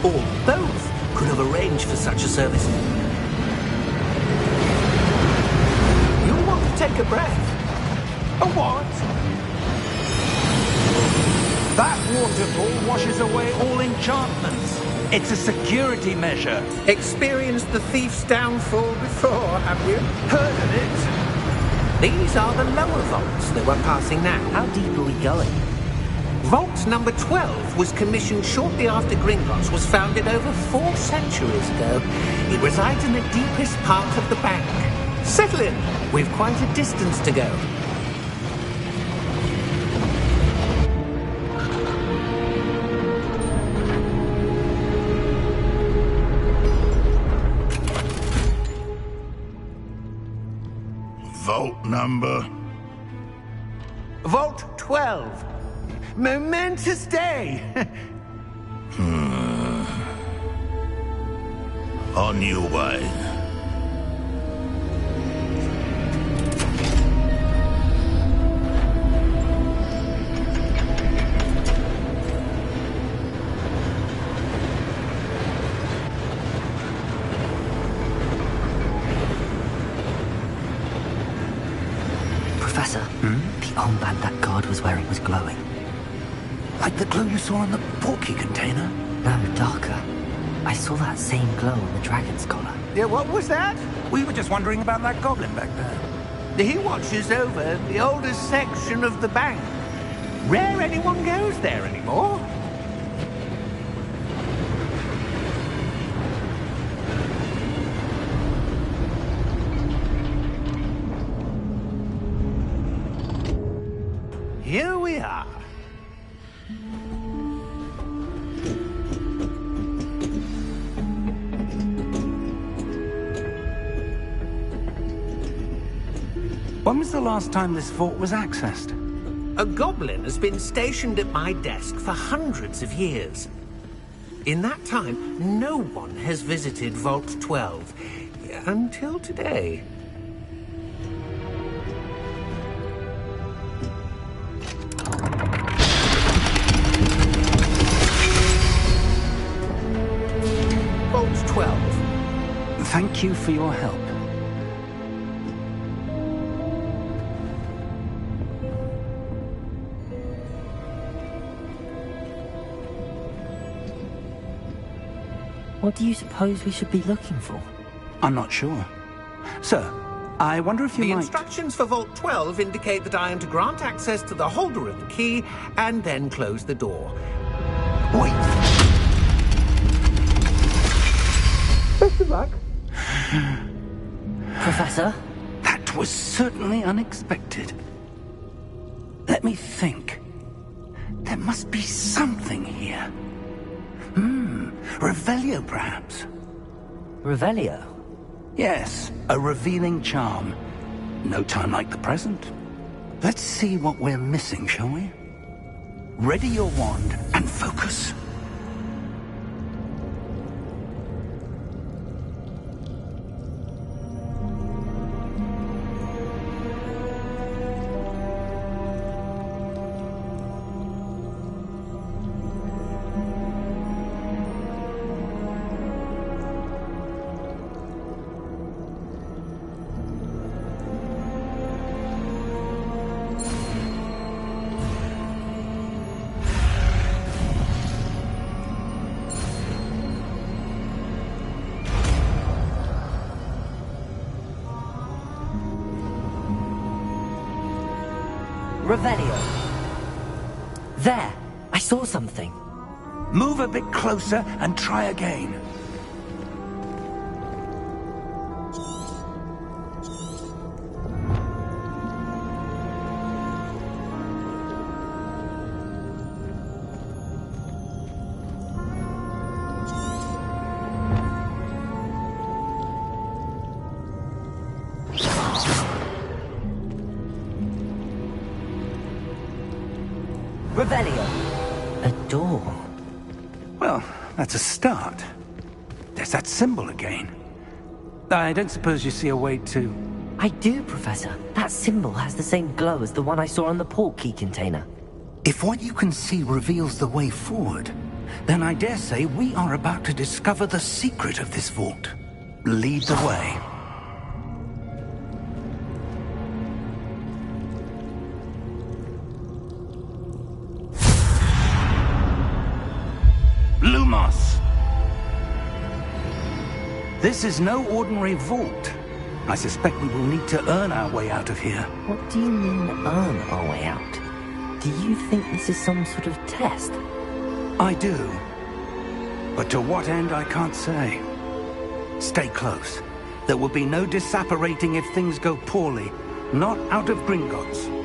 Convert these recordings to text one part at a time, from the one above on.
or both could have arranged for such a service. You'll want to take a breath. A what? That waterfall washes away all enchantments. It's a security measure. Experienced the thief's downfall before, have you? Heard of it? These are the lower vaults that we're passing now. How deep are we going? Vault number 12 was commissioned shortly after Gringotts was founded over 4 centuries ago. It resides in the deepest part of the bank. Settle in. We've quite a distance to go. Vault number? Vault 12. Momentous day. On your way. Professor, the armband that guard was wearing was glowing. Like the glow you saw in the porky container? No, darker. I saw that same glow on the dragon's collar. Yeah, what was that? We were just wondering about that goblin back there. He watches over the oldest section of the bank. Rare anyone goes there anymore. Here we are. When was the last time this vault was accessed? A goblin has been stationed at my desk for hundreds of years. In that time, no one has visited Vault 12 until today. Vault 12. Thank you for your help. What do you suppose we should be looking for? I'm not sure. Sir, I wonder if you The might... instructions for Vault 12 indicate that I am to grant access to the holder of the key and then close the door. Wait! Best of luck. Professor? That was certainly unexpected. Let me think. There must be something here. Revelio, perhaps? Revelio? Yes, a revealing charm. No time like the present. Let's see what we're missing, shall we? Ready your wand and focus. Revelio. There! I saw something. Move a bit closer and try again. Revelio. A door. Well, that's a start. There's that symbol again. I don't suppose you see a way to... I do, Professor. That symbol has the same glow as the one I saw on the port key container. If what you can see reveals the way forward, Then I dare say we are about to discover the secret of this vault. Lead the way. Lumos! This is no ordinary vault. I suspect we will need to earn our way out of here. What do you mean, earn our way out? Do you think this is some sort of test? I do. But to what end, I can't say. Stay close. There will be no disapparating if things go poorly. Not out of Gringotts.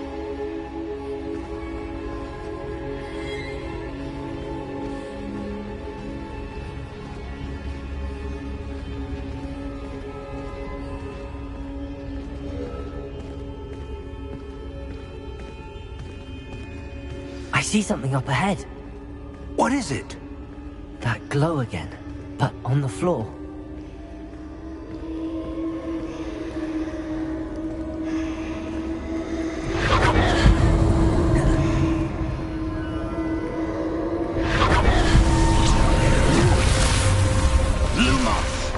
I see something up ahead. What is it? That glow again, but on the floor. Lumos!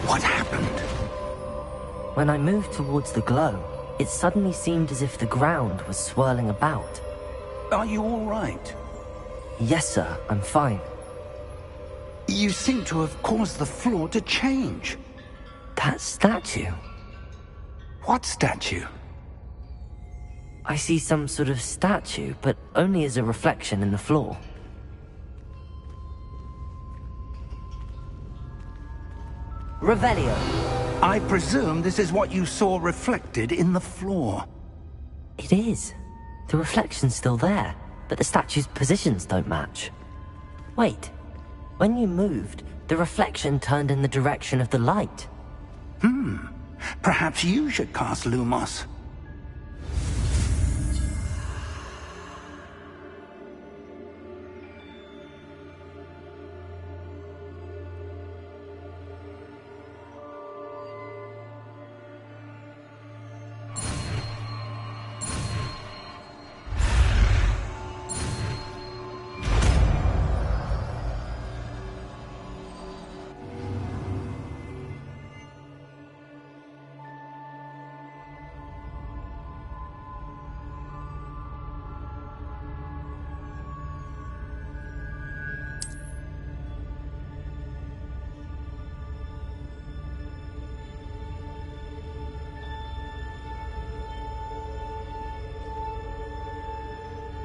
What happened? When I moved towards the glow, it suddenly seemed as if the ground was swirling about. Are you all right? Yes, sir, I'm fine. You seem to have caused the floor to change. That statue? What statue? I see some sort of statue, but only as a reflection in the floor. Revelio. I presume this is what you saw reflected in the floor. It is. The reflection's still there, but the statue's positions don't match. Wait. When you moved, the reflection turned in the direction of the light. Perhaps you should cast Lumos.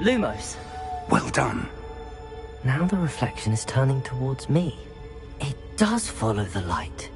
Lumos. Well done. Now the reflection is turning towards me. It does follow the light.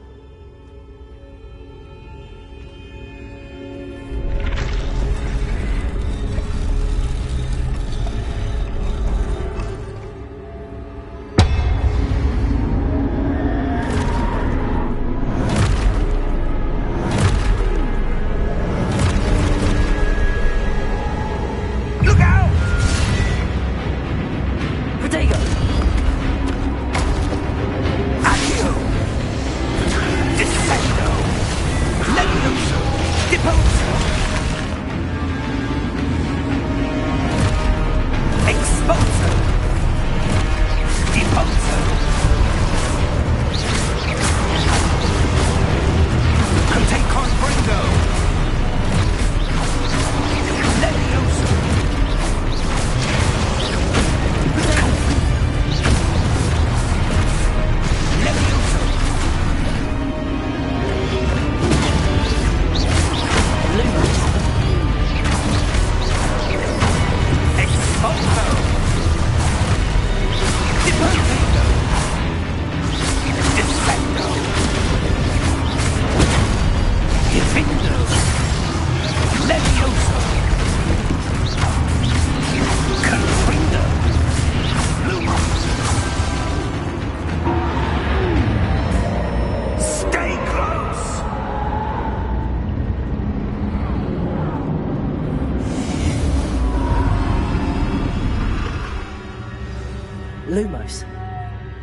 Lumos.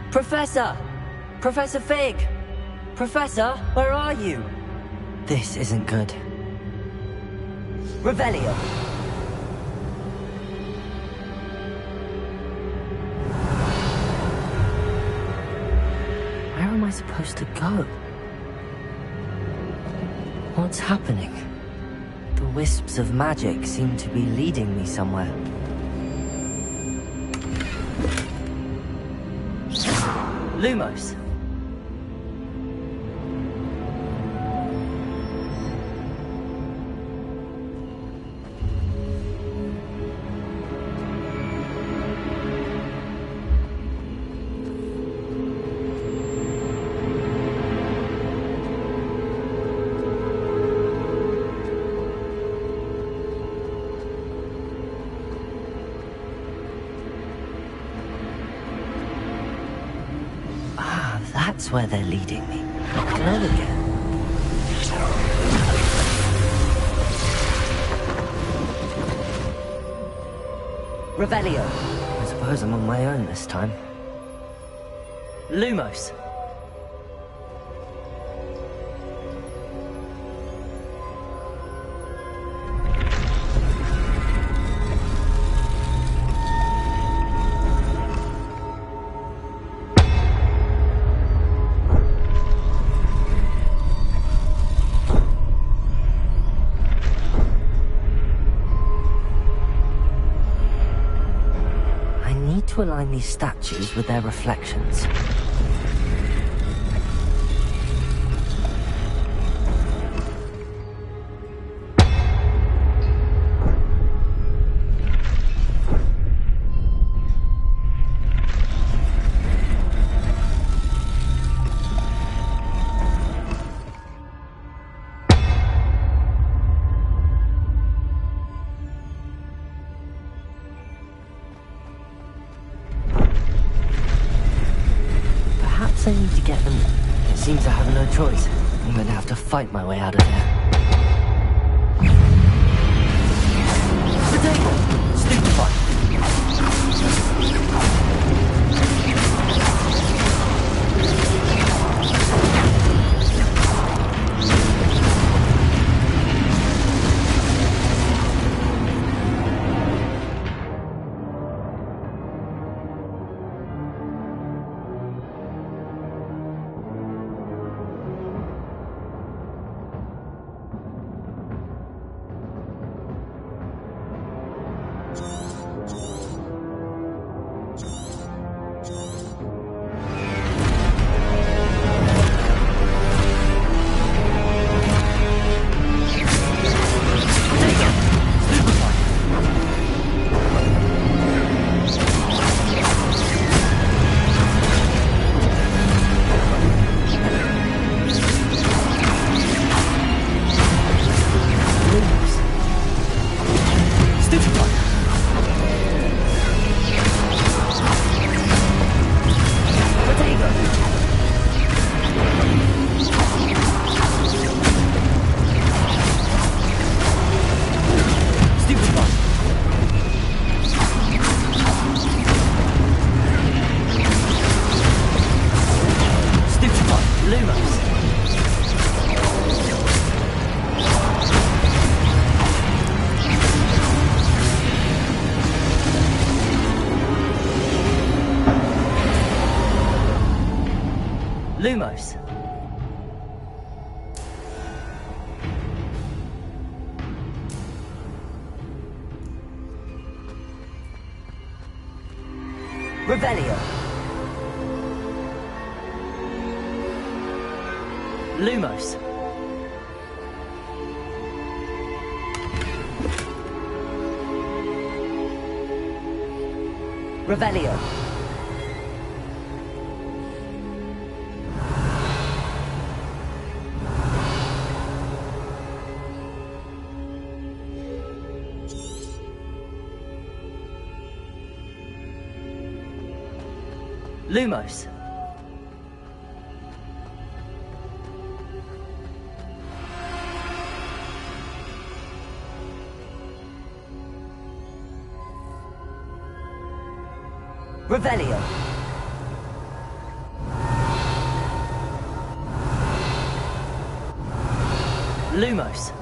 Professor! Professor Fig! Professor, where are you? This isn't good. Revelio. am I supposed to go? What's happening? The wisps of magic seem to be leading me somewhere. Lumos. That's where they're leading me. Glow again. Revelio. I suppose I'm on my own this time. Lumos. To align these statues with their reflections. I need to get them. It seems I have no choice. I'm going to have to fight my way out of here. Potato! Stupefy! Lumos. Revelio. Lumos. Revelio. Lumos. Revelio. Lumos.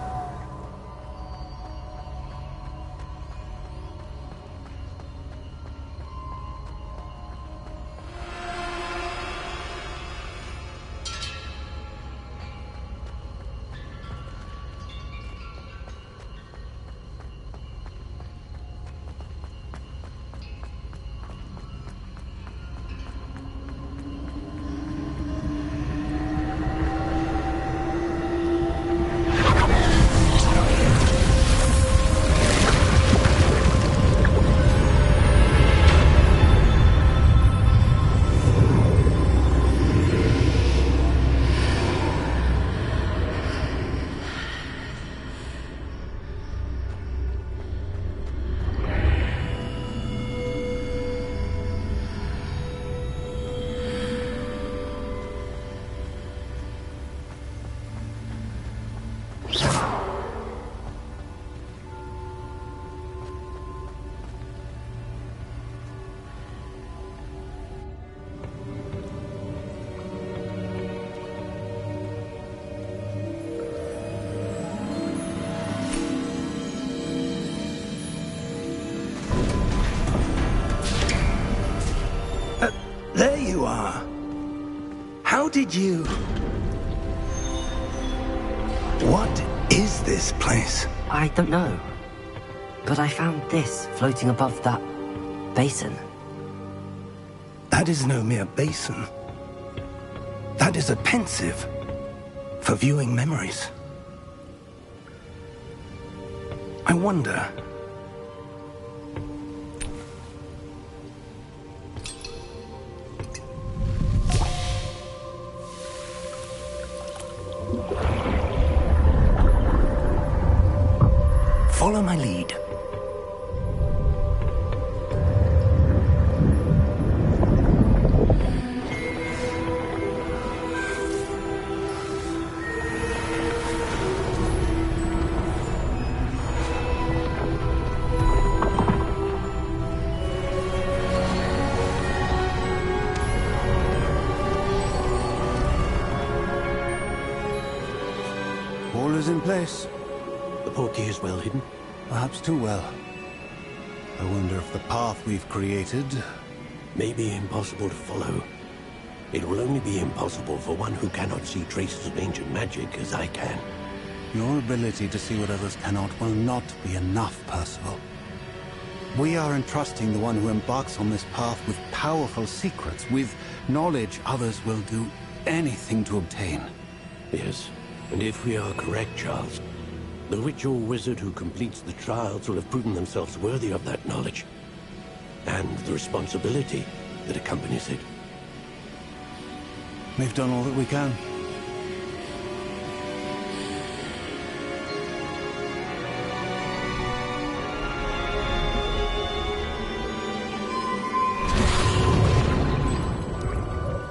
How did you... What is this place? I don't know. But I found this floating above that basin. That is no mere basin. That is a pensive for viewing memories. I wonder... Follow my lead. All is in place. The portkey is well hidden. Perhaps too well. I wonder if the path we've created... May be impossible to follow. It will only be impossible for one who cannot see traces of ancient magic as I can. Your ability to see what others cannot will not be enough, Percival. We are entrusting the one who embarks on this path with powerful secrets, with knowledge others will do anything to obtain. Yes, and if we are correct, Charles, the ritual wizard who completes the trials will have proven themselves worthy of that knowledge, and the responsibility that accompanies it. We've done all that we can.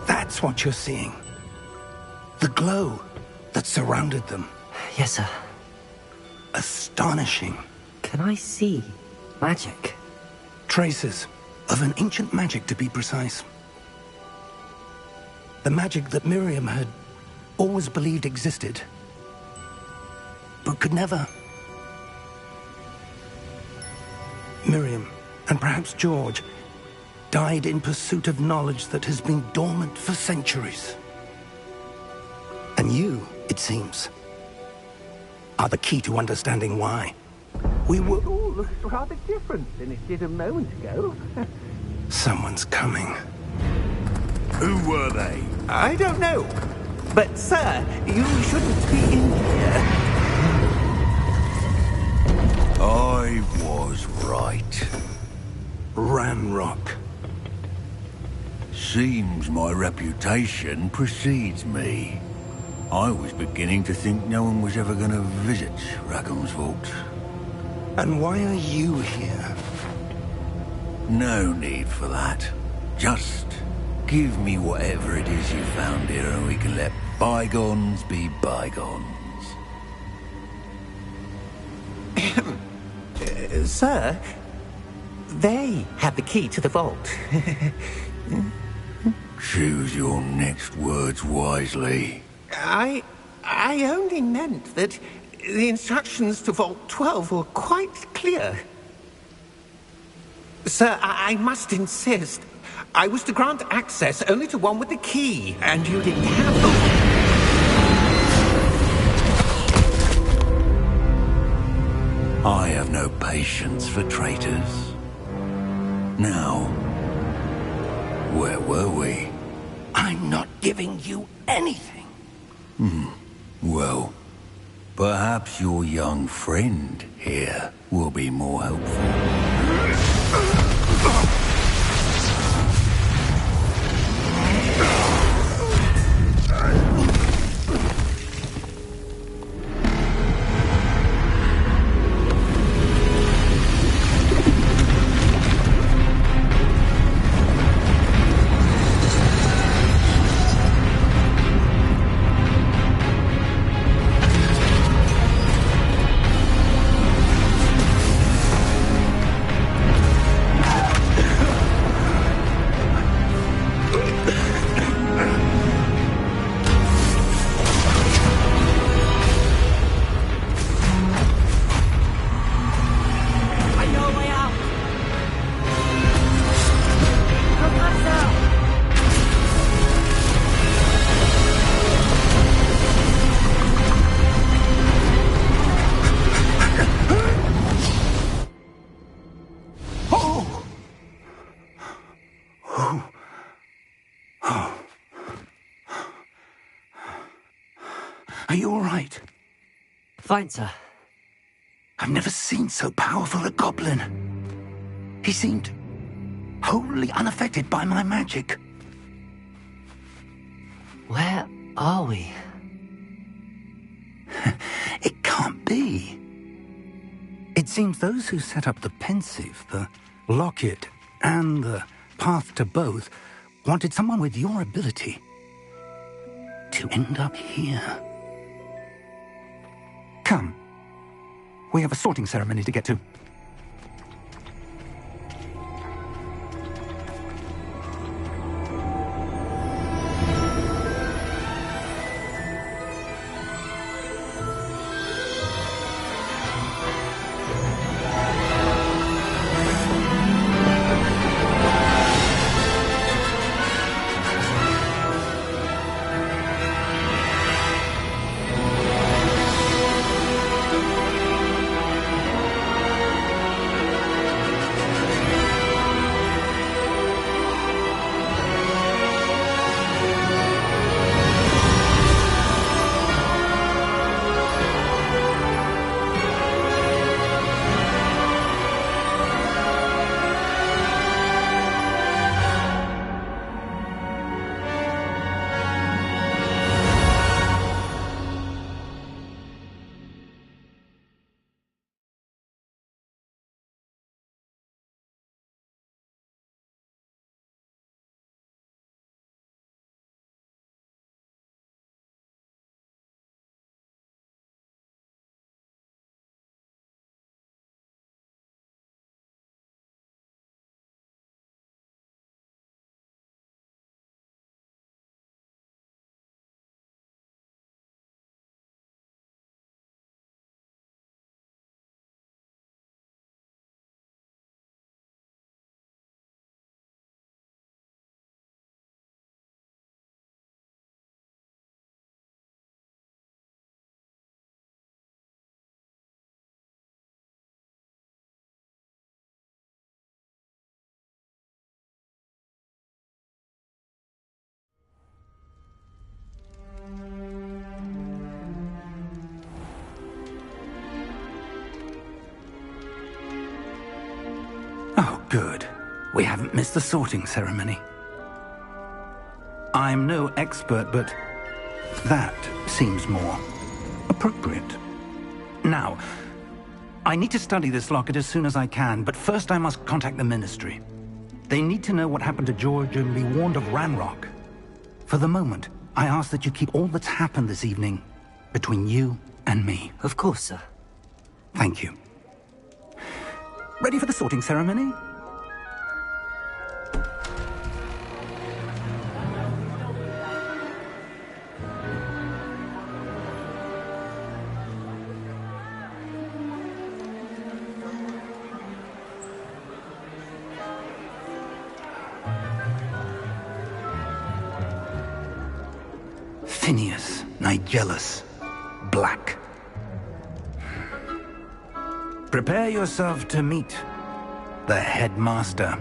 That's what you're seeing. The glow that surrounded them. Yes, sir. Astonishing. Can I see magic? Traces of an ancient magic, to be precise. The magic that Miriam had always believed existed, but could never. Miriam, and perhaps George, died in pursuit of knowledge that has been dormant for centuries. And you, it seems, are the key to understanding why. We were... It all looks rather different than it did a moment ago. Someone's coming. Who were they? I don't know. But, sir, you shouldn't be in here. I was right. Ranrock. Seems my reputation precedes me. I was beginning to think no one was ever going to visit Rackham's vault. And why are you here? No need for that. Just give me whatever it is you found here and we can let bygones be bygones. Sir, they have the key to the vault. Choose your next words wisely. I only meant that the instructions to Vault 12 were quite clear. Sir, I must insist. I was to grant access only to one with the key, and you didn't have them. I have no patience for traitors. Now, where were we? I'm not giving you anything. Well, perhaps your young friend here will be more helpful. Are you all right? Fine, sir. I've never seen so powerful a goblin. He seemed wholly unaffected by my magic. Where are we? It can't be. It seems those who set up the pensive, the locket, and the path to both wanted someone with your ability to end up here. Come. We have a sorting ceremony to get to. Oh, good. We haven't missed the sorting ceremony. I'm no expert, but that seems more appropriate. Now, I need to study this locket as soon as I can, but first I must contact the Ministry. They need to know what happened to George and be warned of Ranrock. For the moment, I ask that you keep all that's happened this evening between you and me. Of course, sir. Thank you. Ready for the sorting ceremony? Phineas, Nigellus, Black. Prepare yourself to meet the headmaster.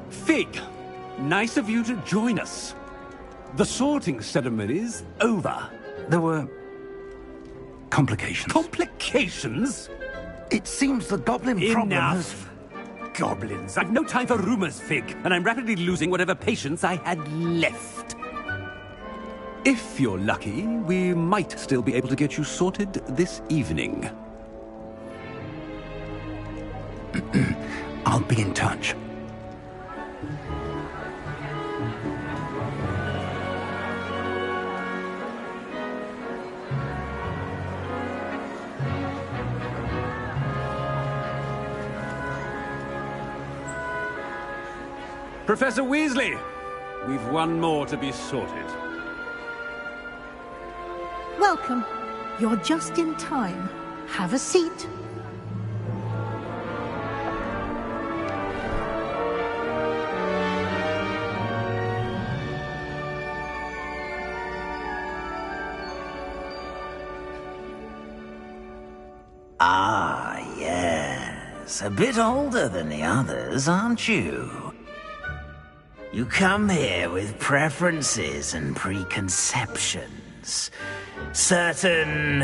Fig, nice of you to join us. The sorting ceremony's over. There were complications. Complications? It seems the goblin problem has... Enough! Goblins. I've no time for rumors, Fig, and I'm rapidly losing whatever patience I had left. If you're lucky, we might still be able to get you sorted this evening. I'll be in touch. Professor Weasley, we've one more to be sorted. Welcome. You're just in time. Have a seat. Ah, yes. A bit older than the others, aren't you? You come here with preferences and preconceptions. Certain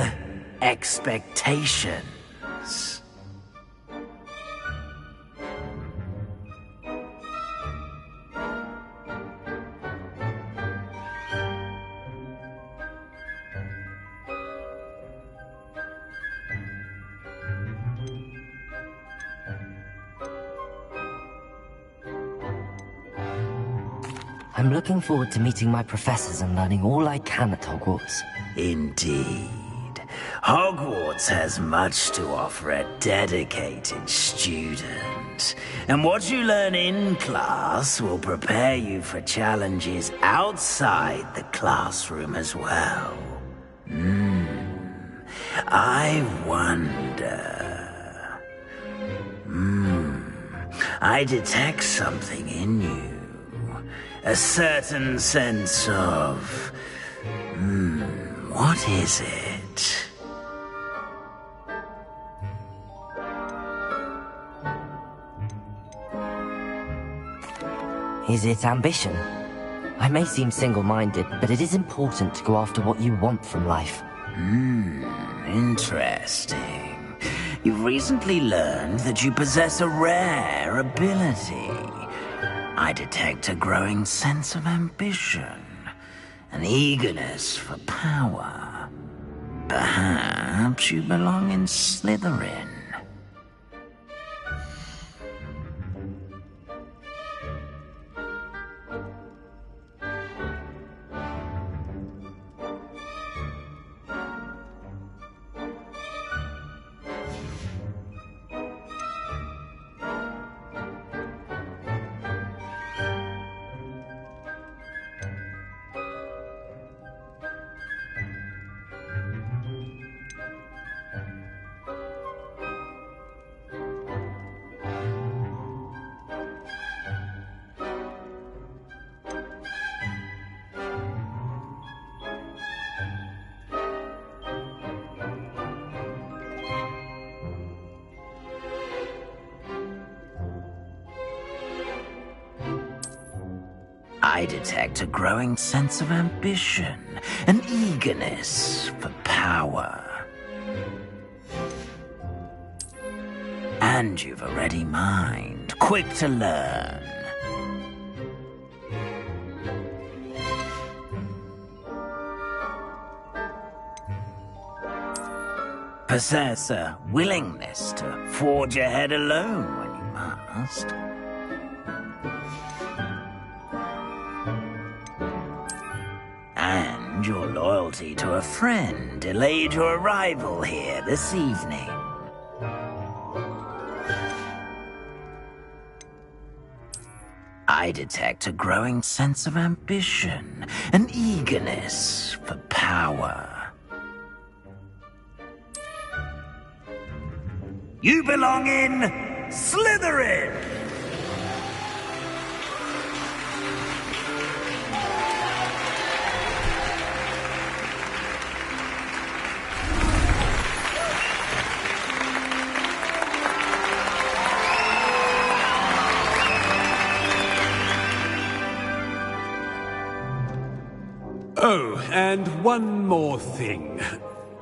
expectations. I'm looking forward to meeting my professors and learning all I can at Hogwarts. Indeed. Hogwarts has much to offer a dedicated student. And what you learn in class will prepare you for challenges outside the classroom as well. I wonder... I detect something in you. A certain sense of... what is it? Is it ambition? I may seem single-minded, but it is important to go after what you want from life. Interesting. You've recently learned that you possess a rare ability. I detect a growing sense of ambition, an eagerness for power. Perhaps you belong in Slytherin. I detect a growing sense of ambition, an eagerness for power. And you've a ready mind, quick to learn. Possess a willingness to forge ahead alone when you must. And your loyalty to a friend delayed your arrival here this evening. I detect a growing sense of ambition, an eagerness for power. You belong in Slytherin! Oh, and one more thing.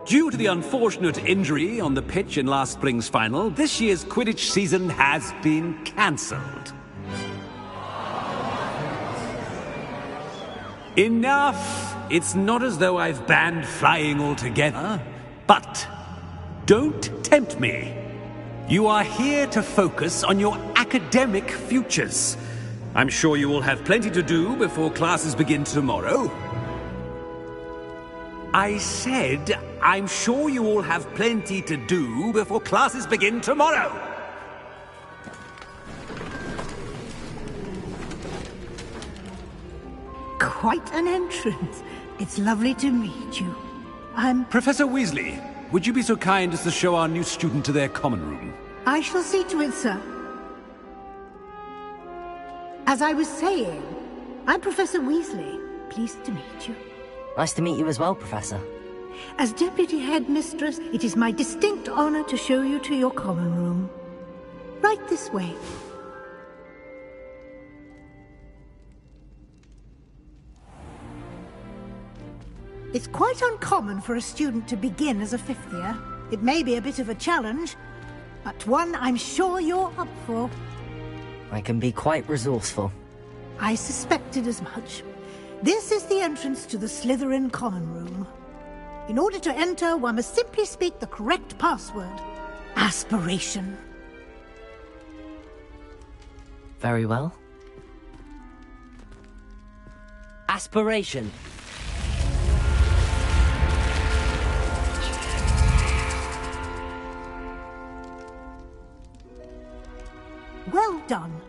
Due to the unfortunate injury on the pitch in last spring's final, this year's Quidditch season has been cancelled. Enough! It's not as though I've banned flying altogether, but don't tempt me. You are here to focus on your academic futures. I'm sure you will have plenty to do before classes begin tomorrow. I said, I'm sure you all have plenty to do before classes begin tomorrow. Quite an entrance. It's lovely to meet you. Professor Weasley, would you be so kind as to show our new student to their common room? I shall see to it, sir. As I was saying, I'm Professor Weasley. Pleased to meet you. Nice to meet you as well, Professor. As Deputy Headmistress, it is my distinct honor to show you to your common room. Right this way. It's quite uncommon for a student to begin as a fifth year. It may be a bit of a challenge, but one I'm sure you're up for. I can be quite resourceful. I suspected as much. This is the entrance to the Slytherin Common Room. In order to enter, one must simply speak the correct password. Aspiration. Very well. Aspiration. Well done.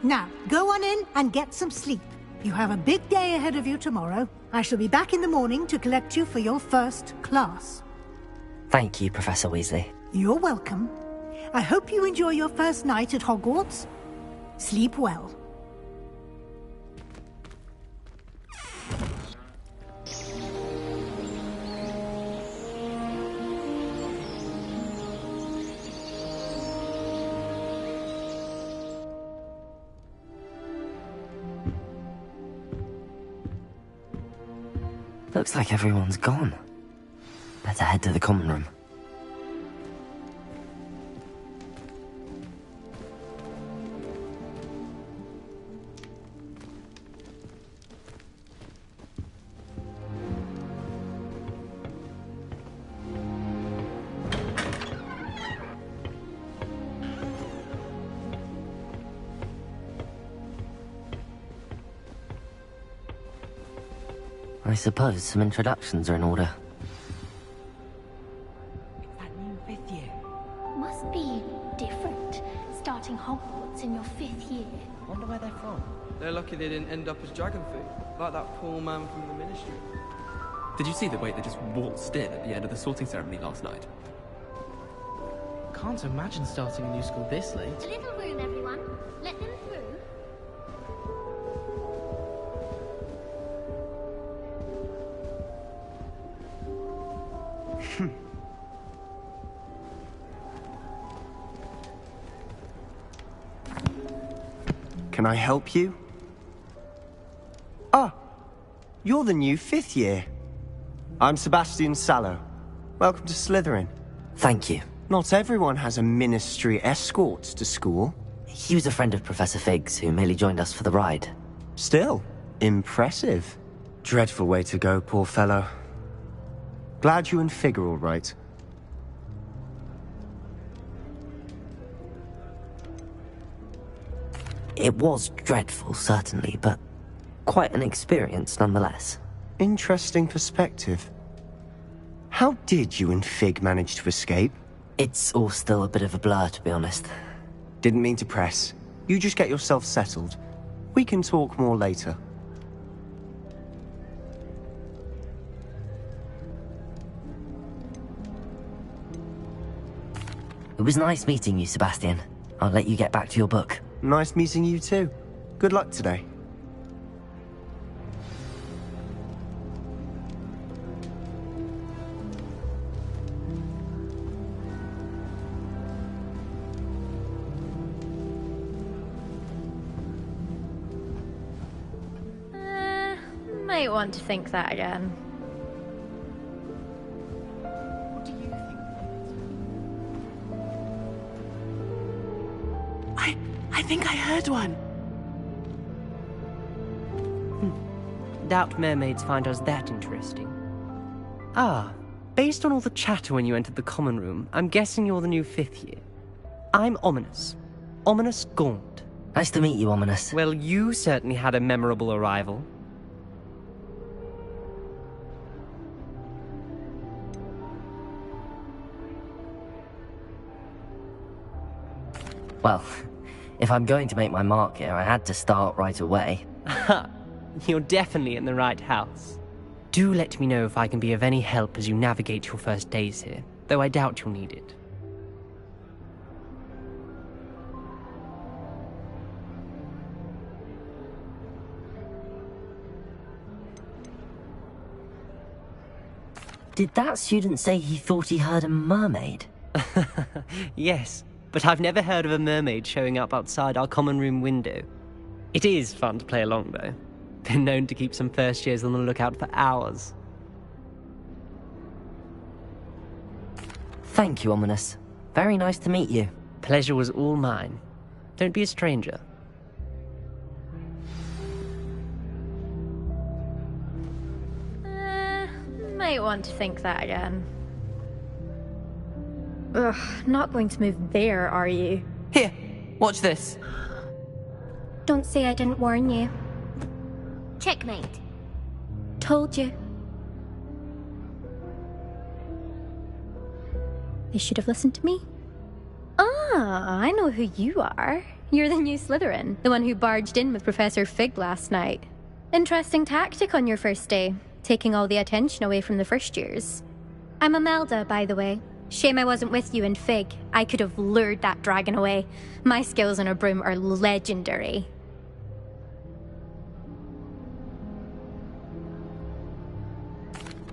Now, go on in and get some sleep. You have a big day ahead of you tomorrow. I shall be back in the morning to collect you for your first class. Thank you, Professor Weasley. You're welcome. I hope you enjoy your first night at Hogwarts. Sleep well. Looks like everyone's gone. Better head to the common room. I suppose some introductions are in order. That new fifth year. Must be different, starting Hogwarts in your fifth year. Wonder where they're from. They're lucky they didn't end up as dragon food, like that poor man from the Ministry. Did you see the way they just waltzed in at the end of the sorting ceremony last night? Can't imagine starting a new school this late. A little room, everyone. Let them through. Can I help you? Ah, you're the new fifth year. I'm Sebastian Sallow. Welcome to Slytherin. Thank you. Not everyone has a ministry escort to school. He was a friend of Professor Fig's who merely joined us for the ride. Still, impressive. Dreadful way to go, poor fellow. Glad you and Fig are all right. It was dreadful, certainly, but quite an experience nonetheless. Interesting perspective. How did you and Fig manage to escape? It's all still a bit of a blur, to be honest. Didn't mean to press. You just get yourself settled. We can talk more later. It was nice meeting you, Sebastian. I'll let you get back to your book. Nice meeting you too. Good luck today. Might want to think that again. What do you think? I think I heard one. Doubt mermaids find us that interesting. Ah, based on all the chatter when you entered the common room, I'm guessing you're the new fifth year. I'm Ominous. Ominous Gaunt. Nice to meet you, Ominous. Well, you certainly had a memorable arrival. Well, if I'm going to make my mark here, I had to start right away. You're definitely in the right house. Do let me know if I can be of any help as you navigate your first days here, though I doubt you'll need it. Did that student say he thought he heard a mermaid? Yes, but I've never heard of a mermaid showing up outside our common room window. It is fun to play along, though. Been known to keep some first years on the lookout for hours. Thank you, Ominous. Very nice to meet you. Pleasure was all mine. Don't be a stranger. Might want to think that again. Ugh, not going to move there, are you? Here, watch this. Don't say I didn't warn you. Checkmate. Told you. They should have listened to me. Ah, I know who you are. You're the new Slytherin, the one who barged in with Professor Fig last night. Interesting tactic on your first day, taking all the attention away from the first years. I'm Imelda, by the way. Shame I wasn't with you in Fig. I could have lured that dragon away. My skills on a broom are legendary.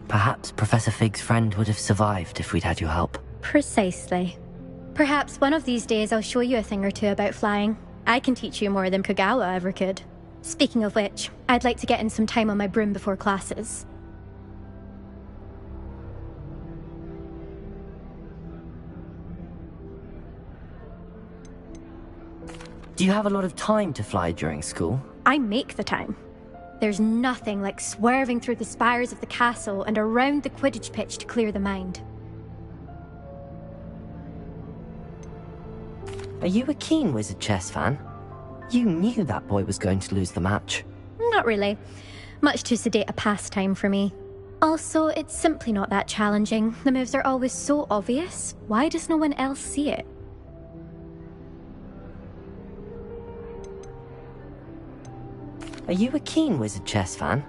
Perhaps Professor Fig's friend would have survived if we'd had your help. Precisely. Perhaps one of these days I'll show you a thing or two about flying. I can teach you more than Kogawa ever could. Speaking of which, I'd like to get in some time on my broom before classes. Do you have a lot of time to fly during school? I make the time. There's nothing like swerving through the spires of the castle and around the Quidditch pitch to clear the mind. Are you a keen Wizard chess fan? You knew that boy was going to lose the match. Not really. Much too sedate a pastime for me. Also, it's simply not that challenging. The moves are always so obvious. Why does no one else see it? Are you a keen Wizard chess fan?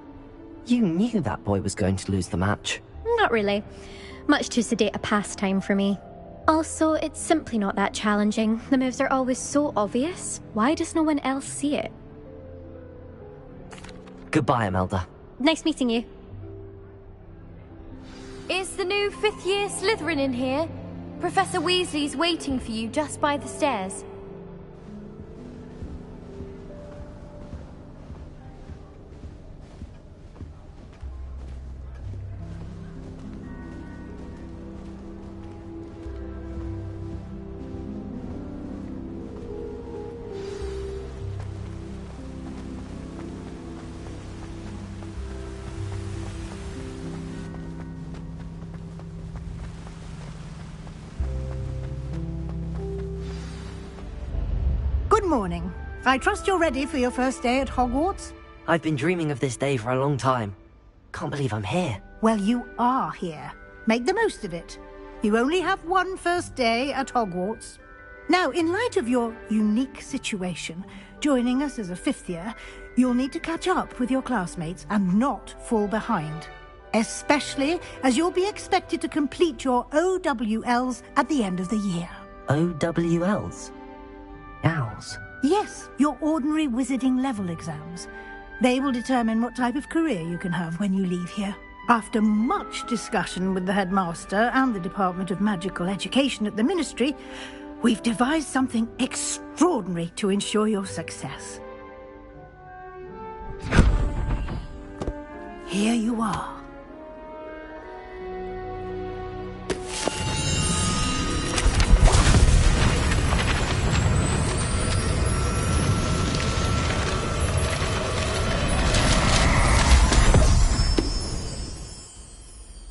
You knew that boy was going to lose the match. Not really. Much too sedate a pastime for me. Also, it's simply not that challenging. The moves are always so obvious. Why does no one else see it? Goodbye, Imelda. Nice meeting you. Is the new 5th year Slytherin in here? Professor Weasley's waiting for you just by the stairs. Good morning. I trust you're ready for your first day at Hogwarts? I've been dreaming of this day for a long time. Can't believe I'm here. Well, you are here. Make the most of it. You only have one first day at Hogwarts. Now, in light of your unique situation, joining us as a 5th year, you'll need to catch up with your classmates and not fall behind. Especially as you'll be expected to complete your OWLs at the end of the year. OWLs? Owls? Yes, your ordinary wizarding level exams. They will determine what type of career you can have when you leave here. After much discussion with the headmaster and the Department of Magical Education at the Ministry, we've devised something extraordinary to ensure your success. Here you are.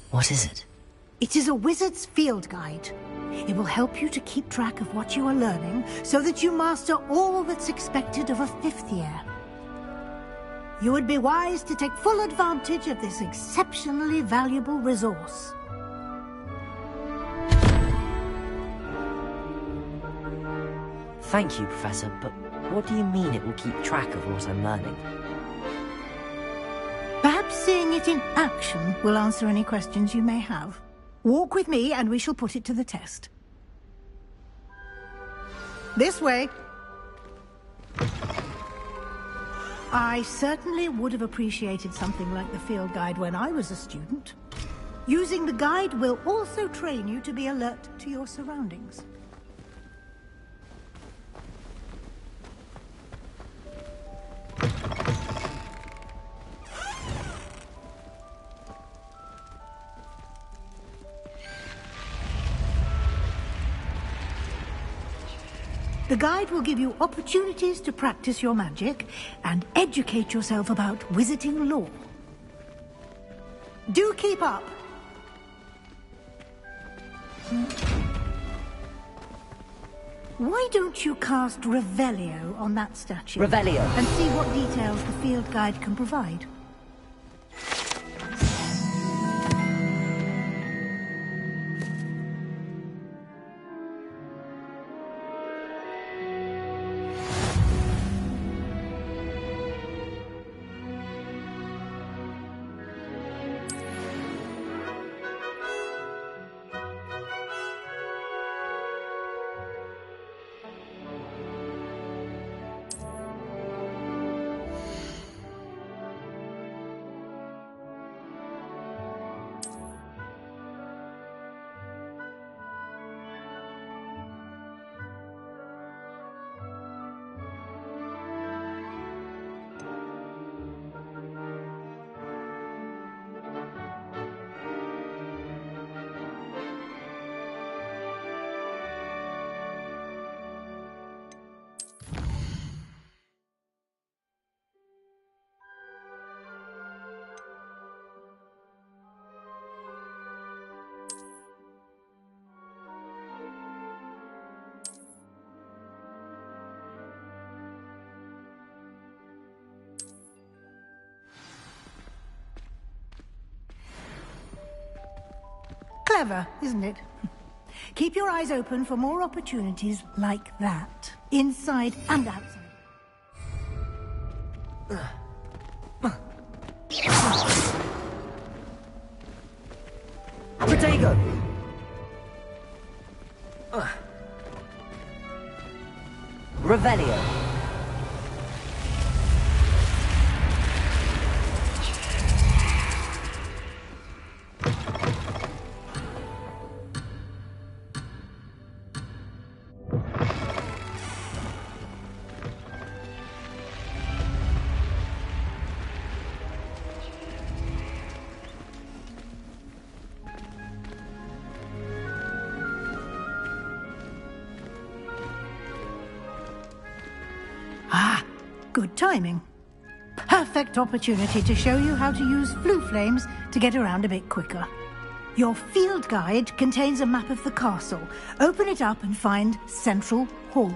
What is it? It is a wizard's field guide. It will help you to keep track of what you are learning so that you master all that's expected of a 5th year. You would be wise to take full advantage of this exceptionally valuable resource. Thank you, Professor, but what do you mean it will keep track of what I'm learning? Perhaps seeing it in action will answer any questions you may have. Walk with me and we shall put it to the test. This way. I certainly would have appreciated something like the field guide when I was a student. Using the guide will also train you to be alert to your surroundings. The guide will give you opportunities to practice your magic and educate yourself about wizarding lore. Do keep up! Why don't you cast Revelio on that statue? Revelio. And see what details the field guide can provide. Clever, isn't it? Keep your eyes open for more opportunities like that, inside and outside. Protego! Revelio. Good timing. Perfect opportunity to show you how to use flue flames to get around a bit quicker. Your field guide contains a map of the castle. Open it up and find Central Hall.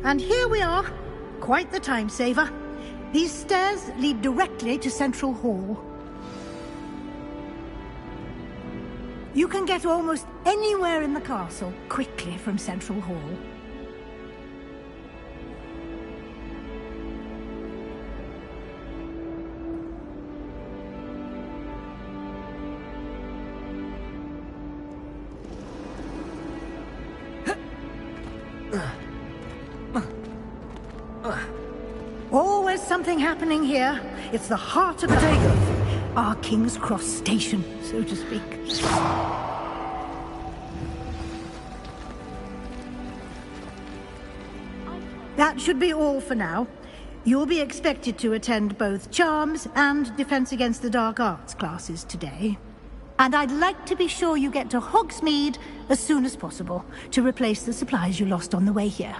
And here we are. Quite the time saver. These stairs lead directly to Central Hall. You can get almost anywhere in the castle quickly from Central Hall. Always something happening here. It's the heart of our King's Cross station, so to speak. That should be all for now. You'll be expected to attend both Charms and Defense Against the Dark Arts classes today. And I'd like to be sure you get to Hogsmeade as soon as possible to replace the supplies you lost on the way here.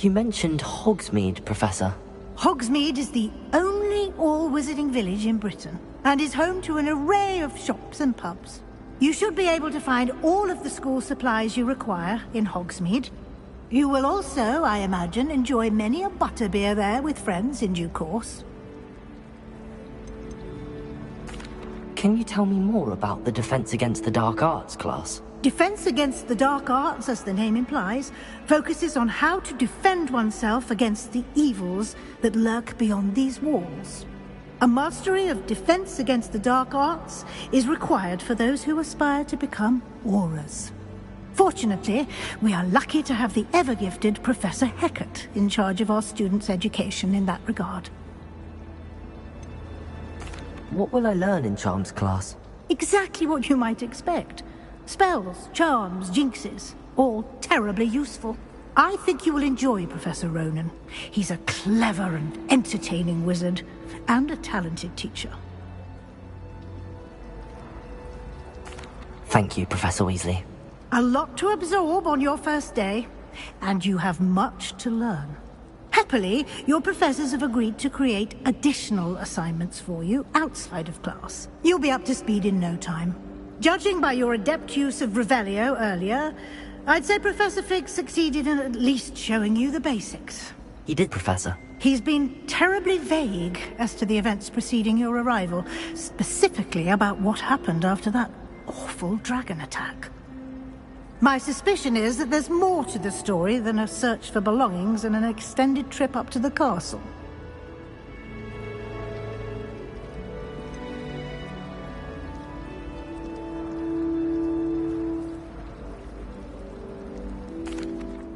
You mentioned Hogsmeade, Professor. Hogsmeade is the only all-wizarding village in Britain, and is home to an array of shops and pubs. You should be able to find all of the school supplies you require in Hogsmeade. You will also, I imagine, enjoy many a butterbeer there with friends in due course. Can you tell me more about the Defense Against the Dark Arts class? Defense Against the Dark Arts, as the name implies, focuses on how to defend oneself against the evils that lurk beyond these walls. A mastery of Defense Against the Dark Arts is required for those who aspire to become Aurors. Fortunately, we are lucky to have the ever-gifted Professor Hecat in charge of our students' education in that regard. What will I learn in Charms class? Exactly what you might expect. Spells, charms, jinxes, all terribly useful. I think you will enjoy Professor Ronan. He's a clever and entertaining wizard, and a talented teacher. Thank you, Professor Weasley. A lot to absorb on your first day, and you have much to learn. Happily, your professors have agreed to create additional assignments for you outside of class. You'll be up to speed in no time. Judging by your adept use of Revelio earlier, I'd say Professor Fig succeeded in at least showing you the basics. He did, Professor. He's been terribly vague as to the events preceding your arrival, specifically about what happened after that awful dragon attack. My suspicion is that there's more to the story than a search for belongings and an extended trip up to the castle.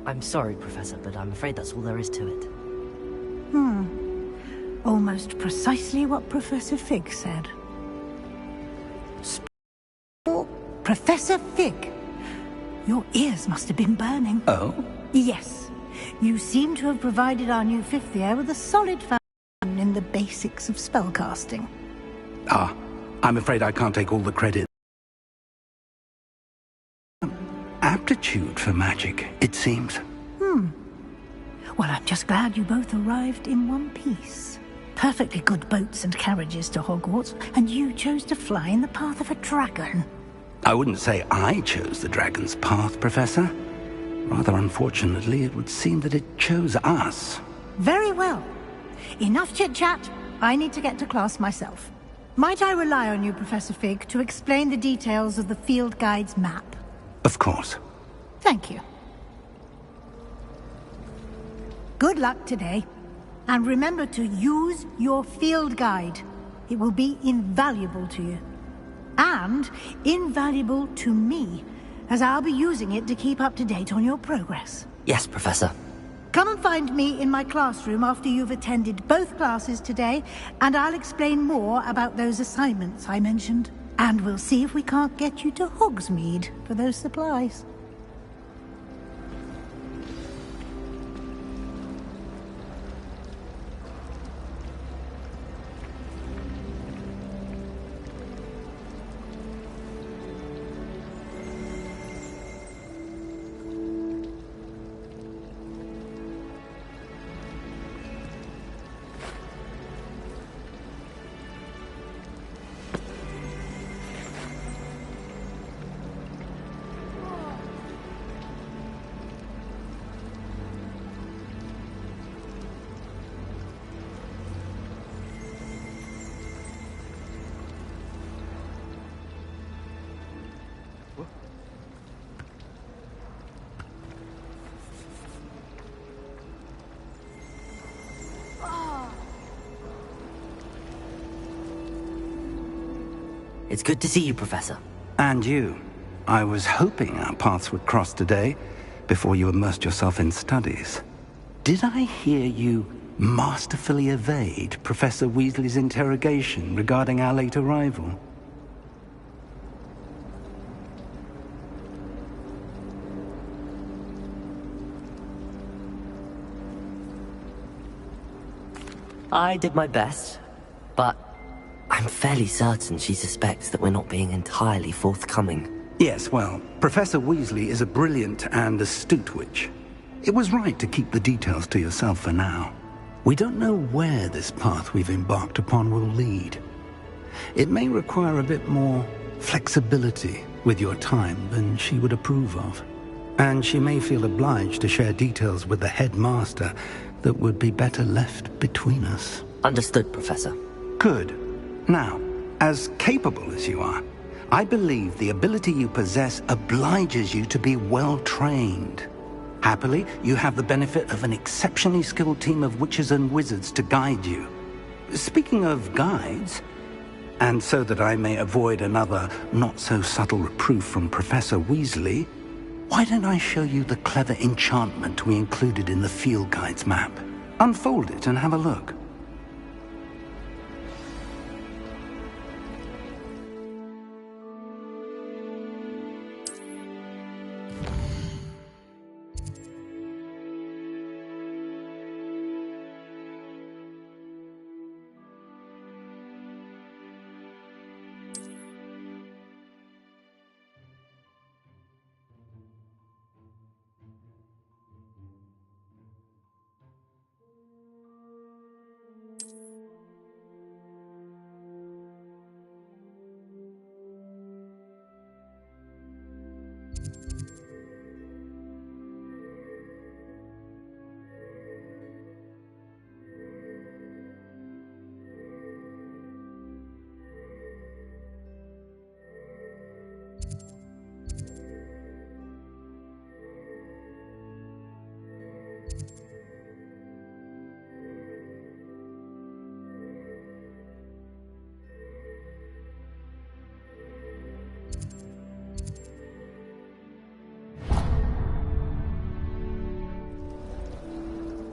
I'm sorry, Professor, but I'm afraid that's all there is to it. Almost precisely what Professor Fig said. Professor Fig! Your ears must have been burning. Oh? Yes. You seem to have provided our new fifth year with a solid foundation in the basics of spellcasting. Ah, I'm afraid I can't take all the credit. Aptitude for magic, it seems. Well, I'm just glad you both arrived in one piece. Perfectly good boats and carriages to Hogwarts, and you chose to fly in the path of a dragon. I wouldn't say I chose the dragon's path, Professor. Rather unfortunately, it would seem that it chose us. Very well. Enough chit-chat. I need to get to class myself. Might I rely on you, Professor Fig, to explain the details of the field guide's map? Of course. Thank you. Good luck today. And remember to use your field guide. It will be invaluable to you. And invaluable to me, as I'll be using it to keep up to date on your progress. Yes, Professor. Come and find me in my classroom after you've attended both classes today, and I'll explain more about those assignments I mentioned. And we'll see if we can't get you to Hogsmeade for those supplies. It's good to see you, Professor. And you. I was hoping our paths would cross today, before you immersed yourself in studies. Did I hear you masterfully evade Professor Weasley's interrogation regarding our late arrival? I did my best, but I'm fairly certain she suspects that we're not being entirely forthcoming. Yes, well, Professor Weasley is a brilliant and astute witch. It was right to keep the details to yourself for now. We don't know where this path we've embarked upon will lead. It may require a bit more flexibility with your time than she would approve of. And she may feel obliged to share details with the headmaster that would be better left between us. Understood, Professor. Good. Now, as capable as you are, I believe the ability you possess obliges you to be well trained. Happily, you have the benefit of an exceptionally skilled team of witches and wizards to guide you. Speaking of guides, and so that I may avoid another not-so-subtle reproof from Professor Weasley, why don't I show you the clever enchantment we included in the field guide's map? Unfold it and have a look.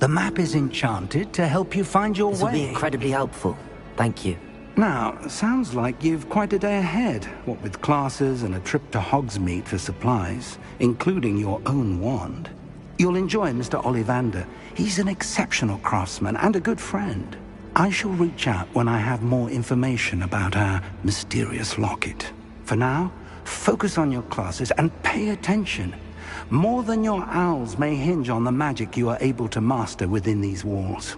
The map is enchanted to help you find your way. This will be incredibly helpful. Thank you. Now, sounds like you've quite a day ahead, what with classes and a trip to Hogsmeade for supplies, including your own wand. You'll enjoy Mr. Ollivander. He's an exceptional craftsman and a good friend. I shall reach out when I have more information about our mysterious locket. For now, focus on your classes and pay attention. More than your owls may hinge on the magic you are able to master within these walls.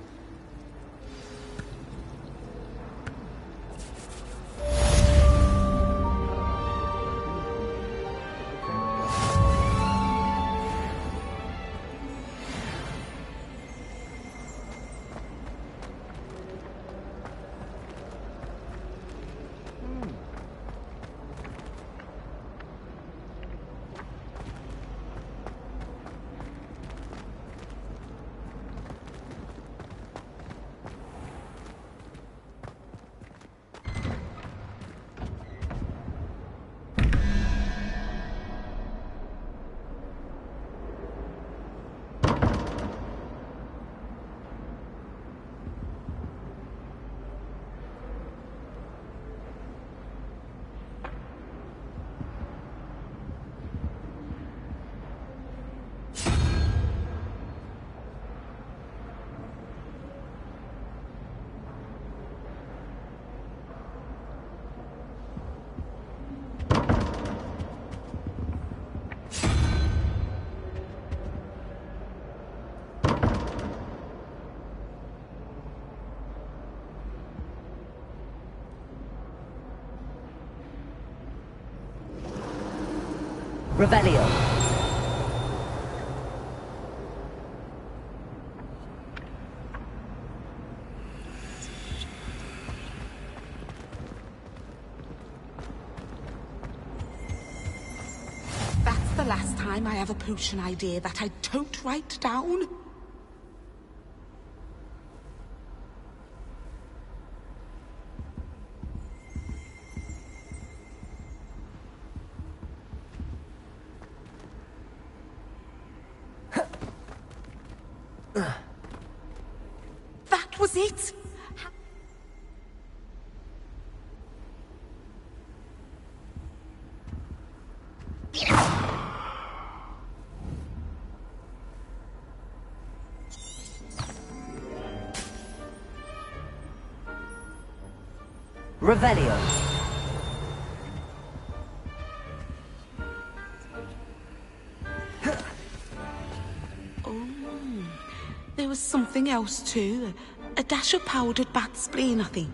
Revelio. last time I have a potion idea that I don't write down? That was it! Revelio. Oh, there was something else too. A dash of powdered bat spleen, I think.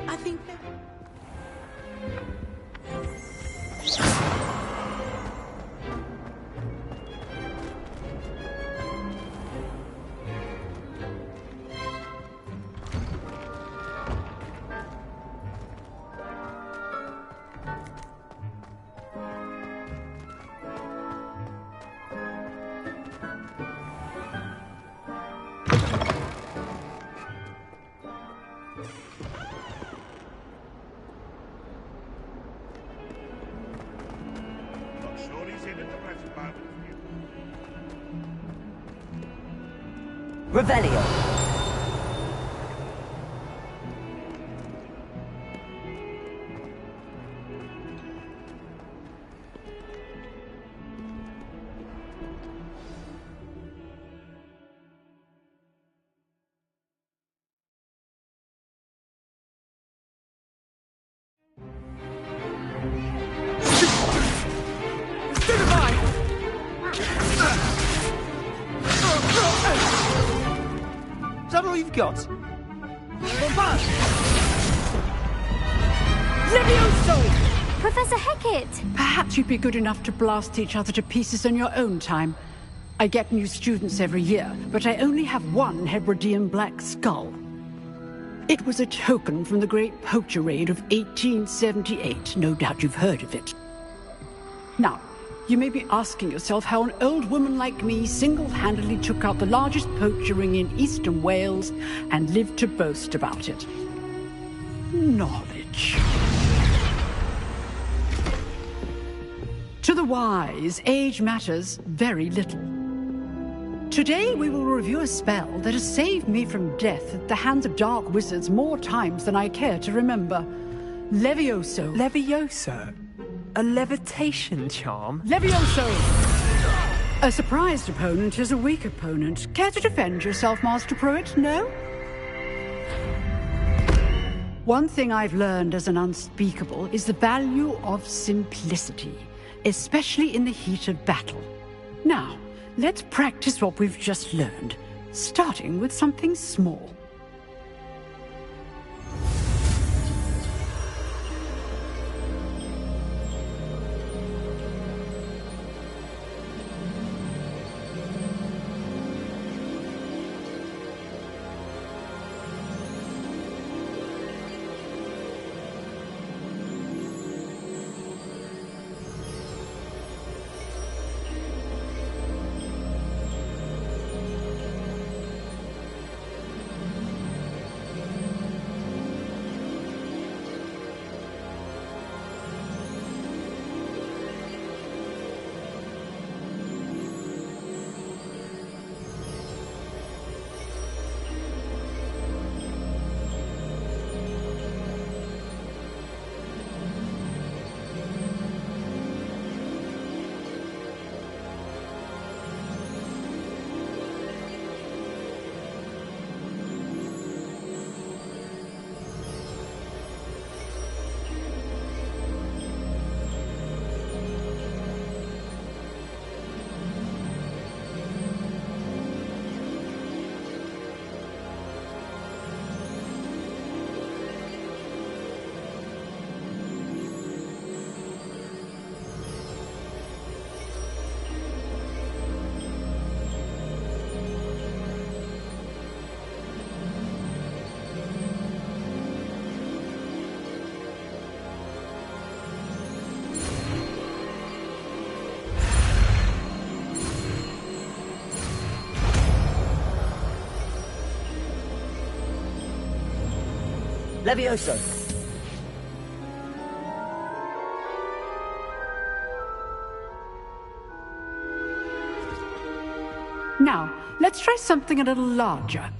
I think that... Revelio. Is that all you've got? Levioso! Professor Hecat! Perhaps you'd be good enough to blast each other to pieces in your own time. I get new students every year, but I only have one Hebridean black skull. It was a token from the Great Poacher Raid of 1878. No doubt you've heard of it. Now, you may be asking yourself how an old woman like me single-handedly took out the largest poacher ring in eastern Wales and lived to boast about it. Knowledge. To the wise, age matters very little. Today we will review a spell that has saved me from death at the hands of dark wizards more times than I care to remember. Levioso. Levioso? A levitation charm? Levioso! A surprised opponent is a weak opponent. Care to defend yourself, Master Pruitt? No? One thing I've learned as an unspeakable is the value of simplicity, especially in the heat of battle. Now, let's practice what we've just learned, starting with something small. Levioso! Now, let's try something a little larger.